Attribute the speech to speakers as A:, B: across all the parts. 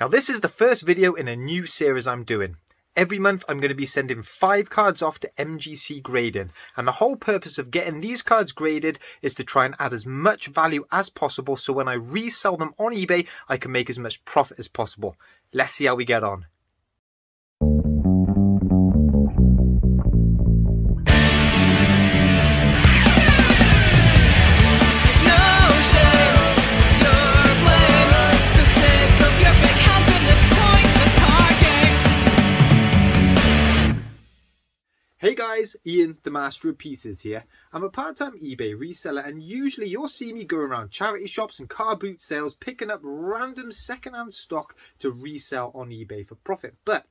A: Now this is the first video in a new series I'm doing. Every month I'm going to be sending 5 cards off to MGC Grading, and the whole purpose of getting these cards graded is to try and add as much value as possible so when I resell them on eBay I can make as much profit as possible. Let's see how we get on. Hey guys, Ian, the Master of Pieces here. I'm a part-time eBay reseller and usually you'll see me go around charity shops and car boot sales picking up random second-hand stock to resell on eBay for profit. But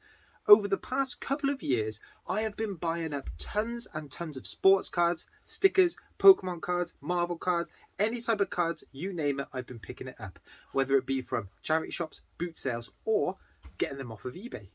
A: over the past couple of years, I have been buying up tons and tons of sports cards, stickers, Pokemon cards, Marvel cards, any type of cards, you name it, I've been picking it up. Whether it be from charity shops, boot sales, or getting them off of eBay.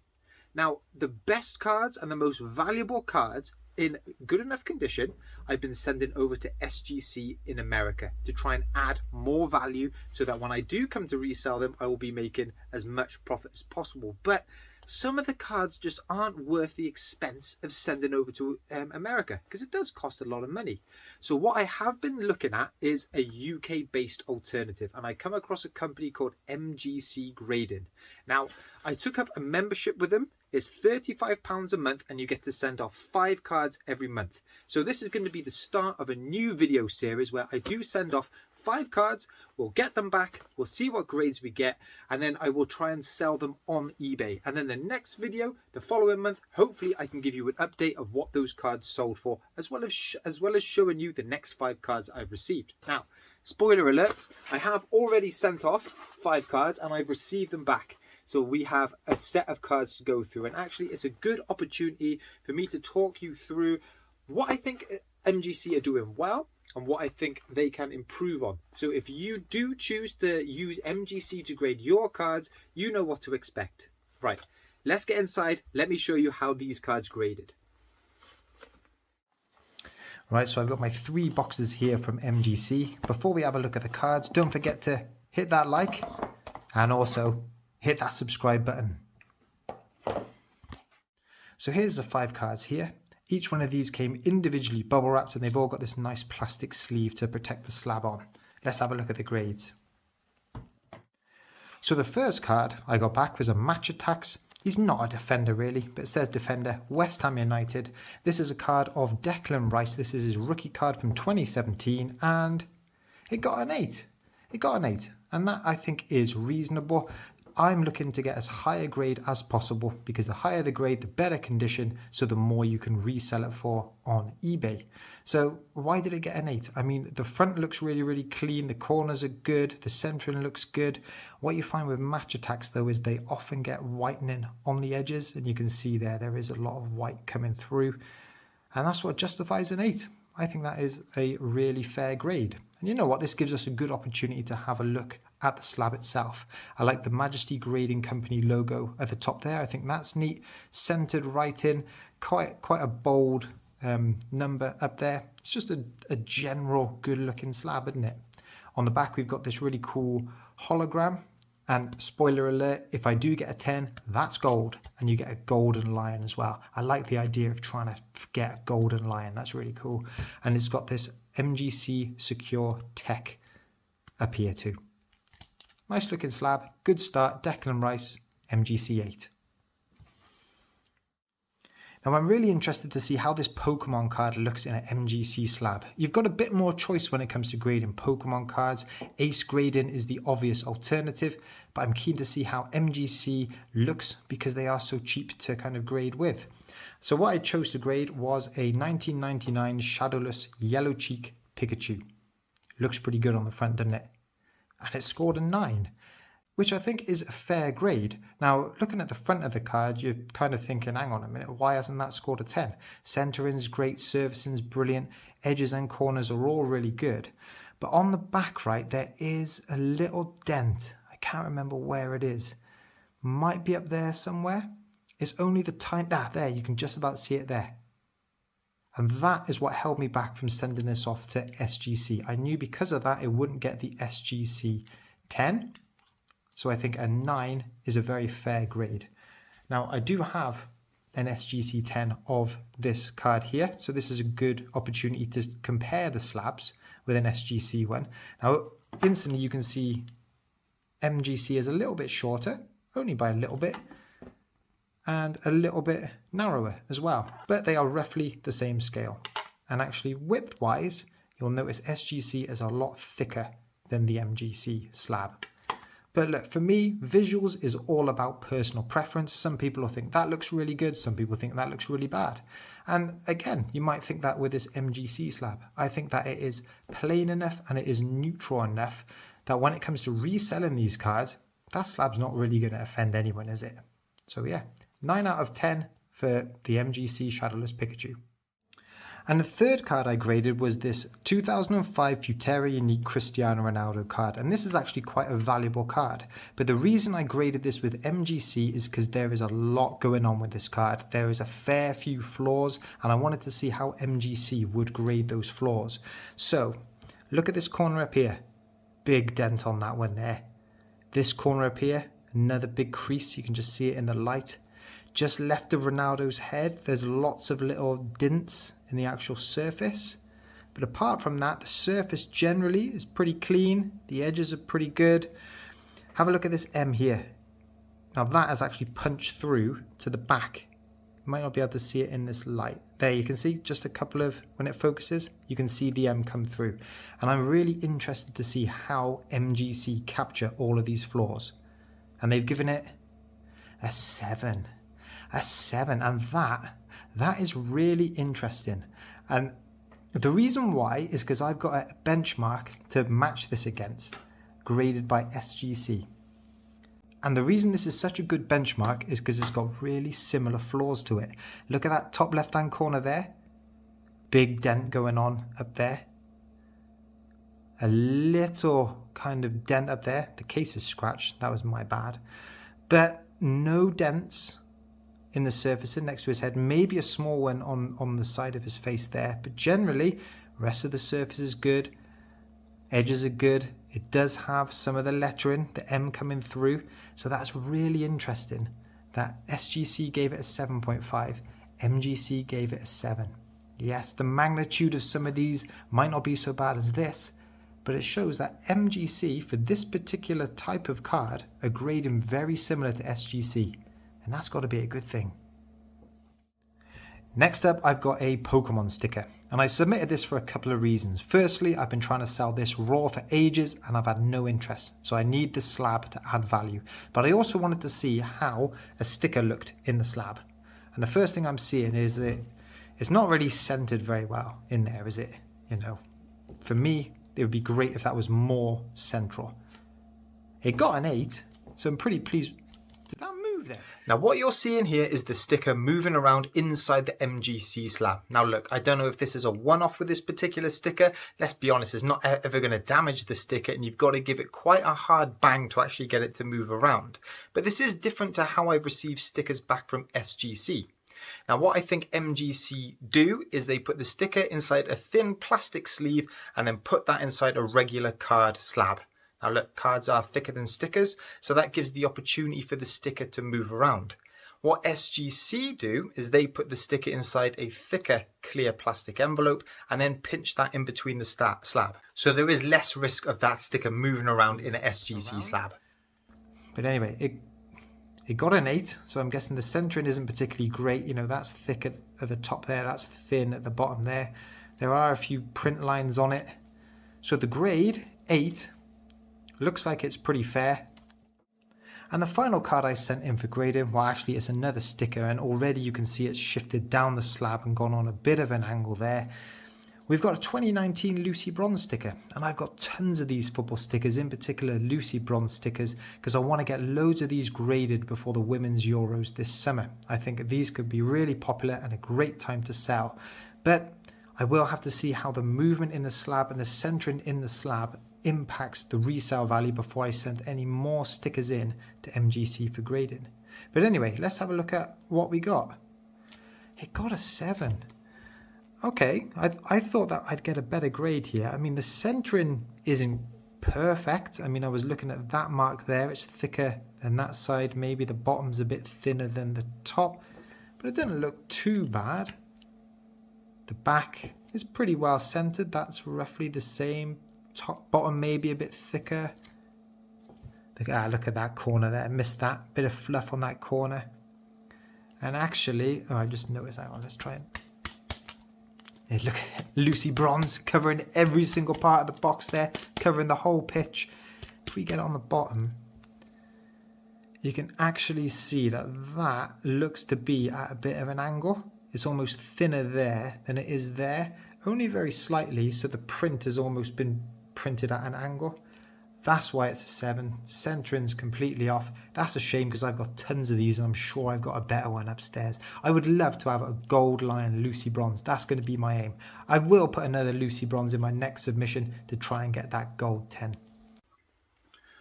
A: Now, the best cards and the most valuable cards in good enough condition, I've been sending over to SGC in America to try and add more value so that when I do come to resell them, I will be making as much profit as possible. But some of the cards just aren't worth the expense of sending over to America because it does cost a lot of money. So what I have been looking at is a UK-based alternative, and I come across a company called MGC GRADED. Now, I took up a membership with them. It's £35 a month and you get to send off 5 cards every month. So this is going to be the start of a new video series where I do send off 5 cards, we'll get them back, we'll see what grades we get, and then I will try and sell them on eBay. And then the next video, the following month, hopefully I can give you an update of what those cards sold for, as well as showing you the next 5 cards I've received. Now, spoiler alert, I have already sent off 5 cards and I've received them back. So we have a set of cards to go through, and actually it's a good opportunity for me to talk you through what I think MGC are doing well and what I think they can improve on. So if you do choose to use MGC to grade your cards, you know what to expect. Right, let's get inside. Let me show you how these cards graded. Right, so I've got my 3 boxes here from MGC. Before we have a look at the cards, don't forget to hit that like and also hit that subscribe button. So here's the 5 cards here. Each one of these came individually bubble wrapped and they've all got this nice plastic sleeve to protect the slab on. Let's have a look at the grades. So the first card I got back was a Match Attacks. He's not a defender really, but it says defender, West Ham United. This is a card of Declan Rice. This is his rookie card from 2017 and it got an 8. It got an 8 and that I think is reasonable. I'm looking to get as high a grade as possible because the higher the grade, the better condition, so the more you can resell it for on eBay. So why did it get an 8? I mean, the front looks really, really clean. The corners are good. The centering looks good. What you find with Match Attacks, though, is they often get whitening on the edges. And you can see there is a lot of white coming through. And that's what justifies an 8. I think that is a really fair grade. And you know what? This gives us a good opportunity to have a look at the slab itself. I like the Majesty Grading Company logo at the top there. I think that's neat. Centered right in. Quite a bold number up there. It's just a general good looking slab, isn't it? On the back we've got this really cool hologram. And spoiler alert, if I do get a 10, that's gold. And you get a golden lion as well. I like the idea of trying to get a golden lion. That's really cool. And it's got this MGC Secure Tech up here too. Nice looking slab. Good start. Declan Rice, MGC 8. Now I'm really interested to see how this Pokemon card looks in an MGC slab. You've got a bit more choice when it comes to grading Pokemon cards. Ace grading is the obvious alternative, but I'm keen to see how MGC looks because they are so cheap to kind of grade with. So what I chose to grade was a 1999 Shadowless Yellow Cheek Pikachu. Looks pretty good on the front, doesn't it? And it scored a 9. Which I think is a fair grade. Now, looking at the front of the card, you're kind of thinking, hang on a minute, why hasn't that scored a 10? Centering's great, servicing's brilliant, edges and corners are all really good. But on the back right, there is a little dent. I can't remember where it is. Might be up there somewhere. It's only the tiny, there, you can just about see it there. And that is what held me back from sending this off to SGC. I knew because of that, it wouldn't get the SGC 10. So I think a 9 is a very fair grade. Now I do have an SGC 10 of this card here, so this is a good opportunity to compare the slabs with an SGC one. Now instantly you can see MGC is a little bit shorter, only by a little bit, and a little bit narrower as well, but they are roughly the same scale. And actually width wise, you'll notice SGC is a lot thicker than the MGC slab. But look, for me, visuals is all about personal preference. Some people will think that looks really good. Some people think that looks really bad. And again, you might think that with this MGC slab. I think that it is plain enough and it is neutral enough that when it comes to reselling these cards, that slab's not really going to offend anyone, is it? So yeah, 9 out of 10 for the MGC Shadowless Pikachu. And the third card I graded was this 2005 Futera Unique Cristiano Ronaldo card. And this is actually quite a valuable card. But the reason I graded this with MGC is because there is a lot going on with this card. There is a fair few flaws, and I wanted to see how MGC would grade those flaws. So, look at this corner up here. Big dent on that one there. This corner up here, another big crease. You can just see it in the light. Just left of Ronaldo's head, there's lots of little dints in the actual surface. But apart from that, the surface generally is pretty clean. The edges are pretty good. Have a look at this M here. Now that has actually punched through to the back. You might not be able to see it in this light. There you can see just a couple of, when it focuses, you can see the M come through. And I'm really interested to see how MGC capture all of these flaws. And they've given it a 7. A 7, and that is really interesting. And the reason why is because I've got a benchmark to match this against, graded by SGC. And the reason this is such a good benchmark is because it's got really similar flaws to it. Look at that top left hand corner there, big dent going on up there, a little kind of dent up there. The case is scratched, that was my bad, but no dents in the surface next to his head, maybe a small one on the side of his face there, but generally rest of the surface is good, edges are good. It does have some of the lettering, the M coming through, so that's really interesting that SGC gave it a 7.5, MGC gave it a 7. Yes, the magnitude of some of these might not be so bad as this, but it shows that MGC for this particular type of card are grading very similar to SGC. And that's got to be a good thing. Next up, I've got a Pokemon sticker. And I submitted this for a couple of reasons. Firstly, I've been trying to sell this raw for ages and I've had no interest. So I need this slab to add value. But I also wanted to see how a sticker looked in the slab. And the first thing I'm seeing is it's not really centered very well in there, is it? You know, for me, it would be great if that was more central. It got an 8, so I'm pretty pleased. Did that move there? Now what you're seeing here is the sticker moving around inside the MGC slab. Now look, I don't know if this is a one-off with this particular sticker. Let's be honest, it's not ever going to damage the sticker and you've got to give it quite a hard bang to actually get it to move around. But this is different to how I've received stickers back from SGC. Now what I think MGC do is they put the sticker inside a thin plastic sleeve and then put that inside a regular card slab. Now look, cards are thicker than stickers, so that gives the opportunity for the sticker to move around. What SGC do is they put the sticker inside a thicker clear plastic envelope and then pinch that in between the slab. So there is less risk of that sticker moving around in an SGC slab. But anyway, it got an 8, so I'm guessing the centering isn't particularly great. You know, that's thick at the top there, that's thin at the bottom there. There are a few print lines on it. So the grade, 8, looks like it's pretty fair. And the final card I sent in for grading, well actually it's another sticker and already you can see it's shifted down the slab and gone on a bit of an angle there. We've got a 2019 Lucy Bronze sticker and I've got tons of these football stickers, in particular Lucy Bronze stickers, because I want to get loads of these graded before the Women's Euros this summer. I think these could be really popular and a great time to sell. But I will have to see how the movement in the slab and the centering in the slab impacts the resale value before I send any more stickers in to MGC for grading. But anyway, let's have a look at what we got. It got a 7. Okay, I thought that I'd get a better grade here. I mean, the centering isn't perfect. I mean, I was looking at that mark there. It's thicker than that side. Maybe the bottom's a bit thinner than the top, but it doesn't look too bad. The back is pretty well centered. That's roughly the same. Top, bottom maybe a bit thicker. Look at that corner there. Missed that. Bit of fluff on that corner. And actually, I just noticed that one. Let's try it. Hey, look at Lucy Bronze covering every single part of the box there, covering the whole pitch. If we get it on the bottom, you can actually see that that looks to be at a bit of an angle. It's almost thinner there than it is there, only very slightly, so the print has almost been printed at an angle. That's why it's a 7. Centering's completely off. That's a shame because I've got tons of these and I'm sure I've got a better one upstairs. I would love to have a gold lion Lucy Bronze. That's going to be my aim. I will put another Lucy Bronze in my next submission to try and get that gold 10.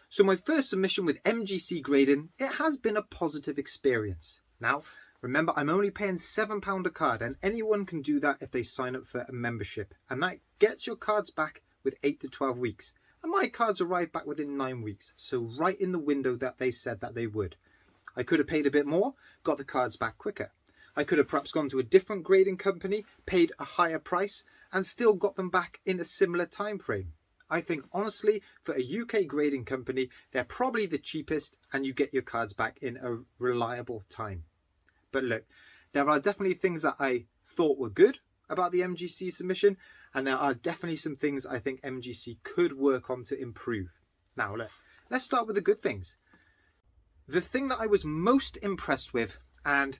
A: So my first submission with MGC grading, it has been a positive experience. Now, remember, I'm only paying £7 a card and anyone can do that if they sign up for a membership. And that gets your cards back with 8 to 12 weeks. And my cards arrived back within 9 weeks, so right in the window that they said that they would. I could have paid a bit more, got the cards back quicker. I could have perhaps gone to a different grading company, paid a higher price, and still got them back in a similar time frame. I think, honestly, for a UK grading company, they're probably the cheapest and you get your cards back in a reliable time. But look, there are definitely things that I thought were good about the MGC submission, and there are definitely some things I think MGC could work on to improve. Now, let's start with the good things. The thing that I was most impressed with, and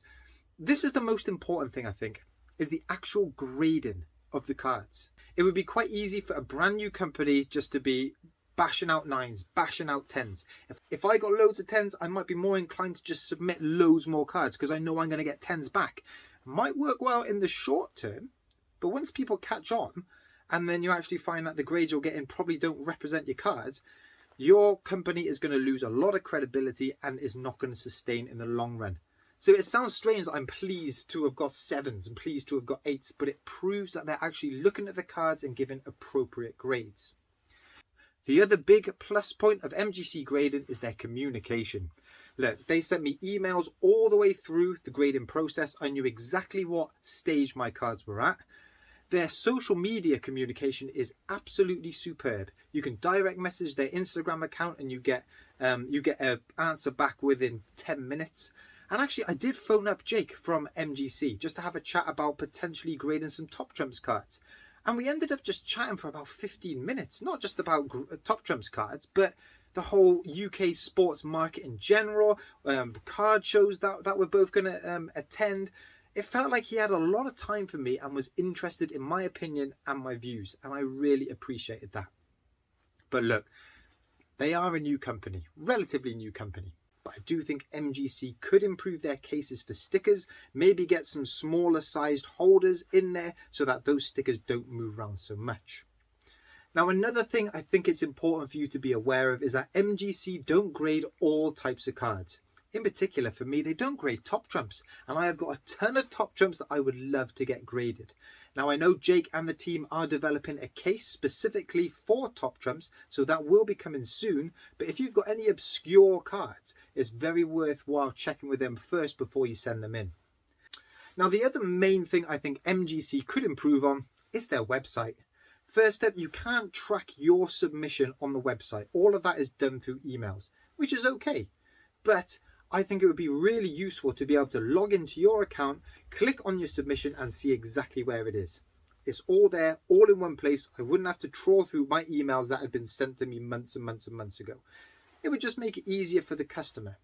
A: this is the most important thing I think, is the actual grading of the cards. It would be quite easy for a brand new company just to be bashing out 9s, bashing out 10s. If I got loads of 10s, I might be more inclined to just submit loads more cards because I know I'm going to get 10s back. Might work well in the short term, but once people catch on and then you actually find that the grades you're getting probably don't represent your cards, your company is going to lose a lot of credibility and is not going to sustain in the long run. So it sounds strange that I'm pleased to have got 7s and pleased to have got 8s, but it proves that they're actually looking at the cards and giving appropriate grades. The other big plus point of MGC grading is their communication. Look, they sent me emails all the way through the grading process. I knew exactly what stage my cards were at. Their social media communication is absolutely superb. You can direct message their Instagram account and you get an answer back within 10 minutes. And actually, I did phone up Jake from MGC just to have a chat about potentially grading some Top Trumps cards. And we ended up just chatting for about 15 minutes, not just about Top Trumps cards, but the whole UK sports market in general, card shows that we're both going to attend. It felt like he had a lot of time for me and was interested in my opinion and my views, and I really appreciated that. But look, they are a new company, relatively new company. But I do think MGC could improve their cases for stickers, maybe get some smaller sized holders in there so that those stickers don't move around so much. Now, another thing I think it's important for you to be aware of is that MGC don't grade all types of cards. In particular, for me, they don't grade Top Trumps, and I have got a ton of Top Trumps that I would love to get graded. Now, I know Jake and the team are developing a case specifically for Top Trumps, so that will be coming soon. But if you've got any obscure cards, it's very worthwhile checking with them first before you send them in. Now, the other main thing I think MGC could improve on is their website. First up, you can't track your submission on the website. All of that is done through emails, which is okay. But I think it would be really useful to be able to log into your account, click on your submission and see exactly where it is. It's all there, all in one place. I wouldn't have to trawl through my emails that had been sent to me months and months and months ago. It would just make it easier for the customer.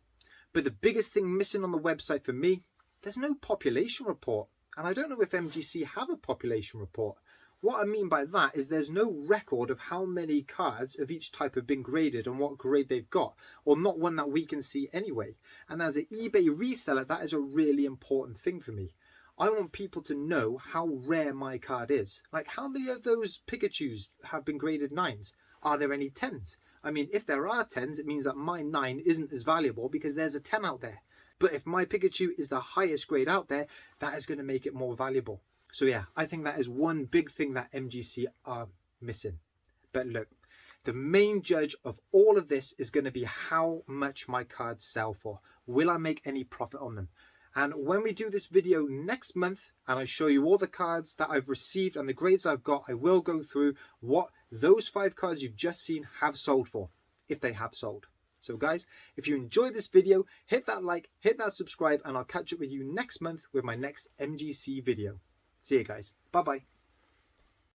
A: But the biggest thing missing on the website for me, there's no population report. And I don't know if MGC have a population report. What I mean by that is there's no record of how many cards of each type have been graded and what grade they've got, or not one that we can see anyway. And as an eBay reseller, that is a really important thing for me. I want people to know how rare my card is. Like, how many of those Pikachus have been graded 9s? Are there any 10s? I mean, if there are 10s, it means that my 9 isn't as valuable because there's a 10 out there. But if my Pikachu is the highest grade out there, that is going to make it more valuable. So yeah, I think that is one big thing that MGC are missing. But look, The main judge of all of this is going to be how much my cards sell for. Will I make any profit on them? And when we do this video next month and I show you all the cards that I've received and the grades I've got, I will go through what those 5 cards you've just seen have sold for, if they have sold. So guys, if you enjoyed this video, hit that like, hit that subscribe, and I'll catch up with you next month with my next MGC video. See you guys. Bye-bye.